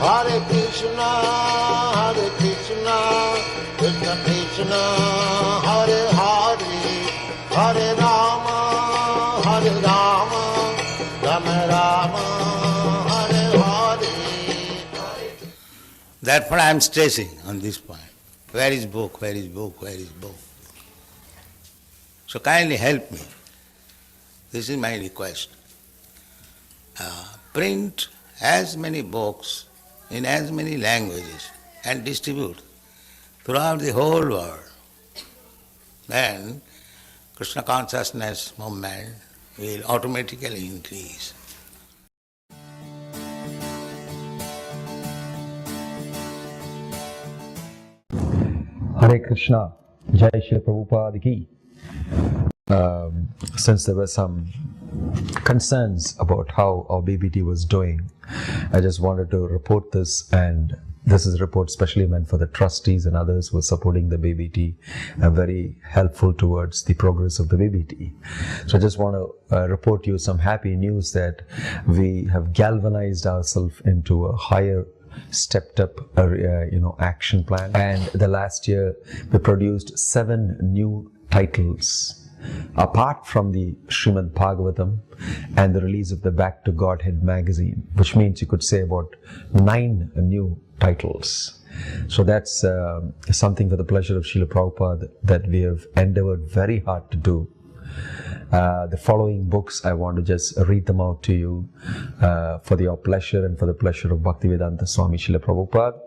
Hare Krishna, Krishna Krishna, Hare Hare, Hare Rama, Rama Rama, Hare Hare. Therefore I am stressing on this point. Where is book? Where is book? Where is book? So kindly help me. This is my request. Print as many books in as many languages and distribute throughout the whole world. Then Krishna consciousness movement will automatically increase. Hare Krishna, Jai Srila Prabhupada ki. Since there were some concerns about how our BBT was doing, I just wanted to report this, and this is a report specially meant for the trustees and others who are supporting the BBT and very helpful towards the progress of the BBT. So I just want to report you some happy news that we have galvanized ourselves into a higher stepped up action plan, and the last year we produced 7 new titles apart from the Srimad Bhagavatam and the release of the Back to Godhead magazine, which means you could say about 9 new titles. So that's something for the pleasure of Srila Prabhupada that we have endeavored very hard to do. The following books, I want to just read them out to you for your pleasure and for the pleasure of Bhaktivedanta Swami Srila Prabhupada.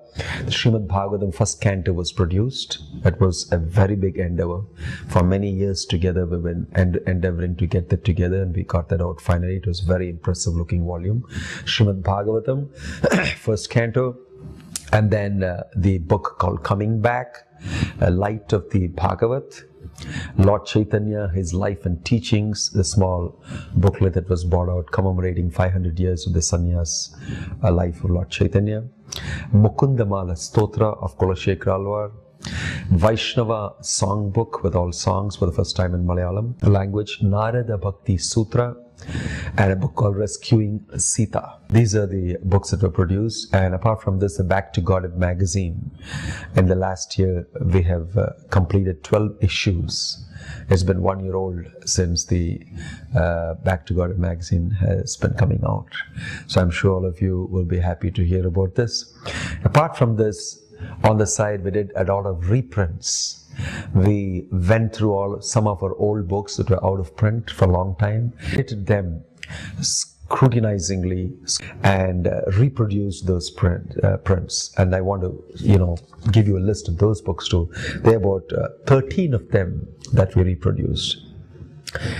The Srimad Bhagavatam first canto was produced. It was a very big endeavor. For many years together, we've been endeavoring to get that together, and we got that out finally. It was a very impressive looking volume. Srimad Bhagavatam, first canto. And then the book called Coming Back, Light of the Bhagavat. Lord Chaitanya, his life and teachings, the small booklet that was brought out commemorating 500 years of the sannyas life of Lord Chaitanya. Mukundamala Stotra of Kulashekara Alvar. Vaishnava songbook with all songs for the first time in Malayalam language. Narada Bhakti Sutra, and a book called Rescuing Sita. These are the books that were produced, and apart from this, the Back to Godhead magazine. In the last year, we have completed 12 issues. It's been 1 year old since the Back to Godhead magazine has been coming out. So I'm sure all of you will be happy to hear about this. Apart from this, on the side, we did a lot of reprints. We went through some of our old books that were out of print for a long time, edited them scrutinizingly, and reproduced those prints. And I want to, give you a list of those books too. There are about 13 of them that we reproduced.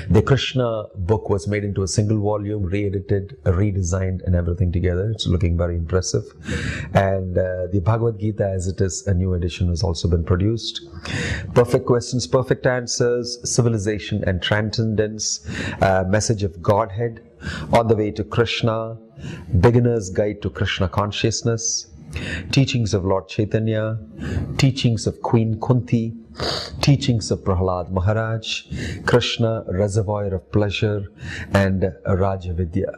The Krishna book was made into a single volume, re-edited, redesigned, and everything together. It's looking very impressive. And the Bhagavad Gita as it is, a new edition, has also been produced. Perfect Questions, Perfect Answers, Civilization and Transcendence, Message of Godhead, On the Way to Krishna, Beginner's Guide to Krishna Consciousness, Teachings of Lord Chaitanya, Teachings of Queen Kunti, Teachings of Prahlad Maharaj, Krishna, Reservoir of Pleasure, and Raja Vidya.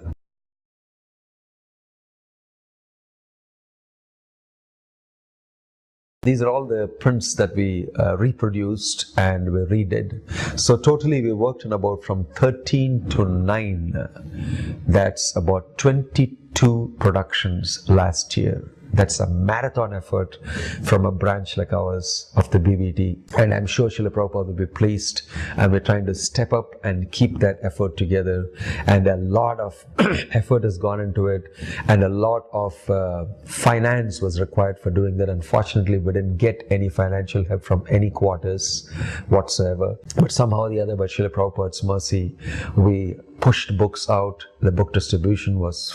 These are all the prints that we reproduced and we redid. So totally we worked on about from 13 to 9. That's about 22 productions last year. That's a marathon effort from a branch like ours of the BBT. And I'm sure Srila Prabhupada will be pleased. And we're trying to step up and keep that effort together. And a lot of effort has gone into it. And a lot of finance was required for doing that. Unfortunately, we didn't get any financial help from any quarters whatsoever. But somehow or the other, by Srila Prabhupada's mercy, we pushed books out. The book distribution was,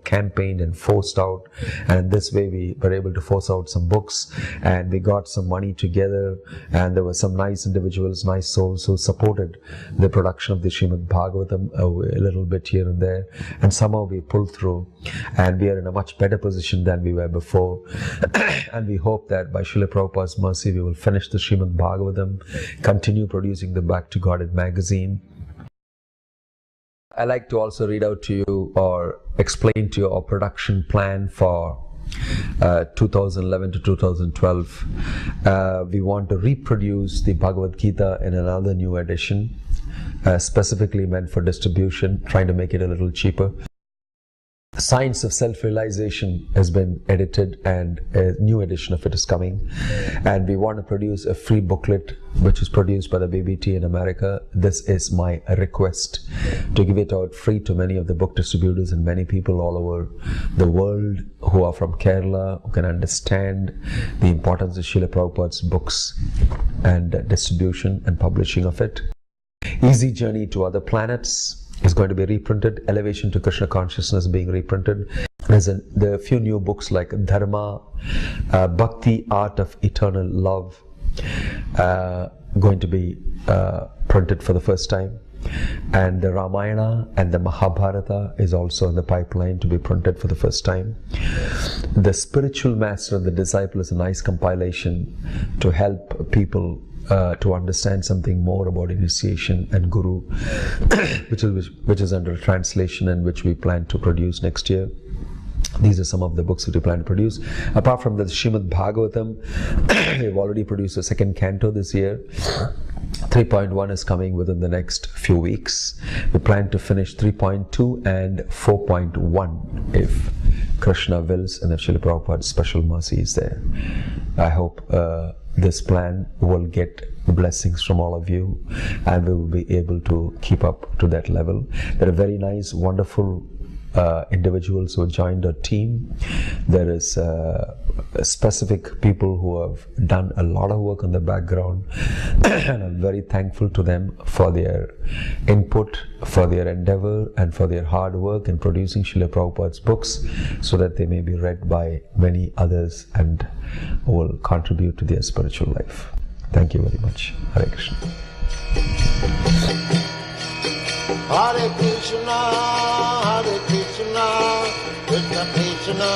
campaigned and forced out. And this way we were able to force out some books, and we got some money together, and there were some nice individuals, nice souls who supported the production of the Srimad Bhagavatam a little bit here and there. And somehow we pulled through, and we are in a much better position than we were before. And we hope that by Srila Prabhupada's mercy, we will finish the Srimad Bhagavatam, continue producing the Back to Godhead magazine. I like to also read out to you or explain to you our production plan for 2011 to 2012. We want to reproduce the Bhagavad Gita in another new edition, specifically meant for distribution, trying to make it a little cheaper. Science of Self-Realization has been edited and a new edition of it is coming, and we want to produce a free booklet which is produced by the BBT in America. This is my request, to give it out free to many of the book distributors and many people all over the world who are from Kerala, who can understand the importance of Srila Prabhupada's books and distribution and publishing of it. Easy Journey to Other Planets is going to be reprinted. Elevation to Krishna Consciousness being reprinted. There are a few new books like Dharma, Bhakti, Art of Eternal Love, going to be printed for the first time. And the Ramayana and the Mahabharata is also in the pipeline to be printed for the first time. The Spiritual Master and the Disciple is a nice compilation to help people to understand something more about initiation and Guru, which is under translation and which we plan to produce next year. These are some of the books that we plan to produce. Apart from the Srimad Bhagavatam, we've already produced a second canto this year. 3.1 is coming within the next few weeks. We plan to finish 3.2 and 4.1 if Krishna wills and if Srila Prabhupada's special mercy is there. I hope this plan will get blessings from all of you and we will be able to keep up to that level. There are very nice, wonderful individuals who have joined our team. There is specific people who have done a lot of work on the background and I'm very thankful to them for their input, for their endeavor and for their hard work in producing Srila Prabhupada's books so that they may be read by many others and will contribute to their spiritual life. Thank you very much. Hare Krishna. Hare Krishna, Krishna Krishna,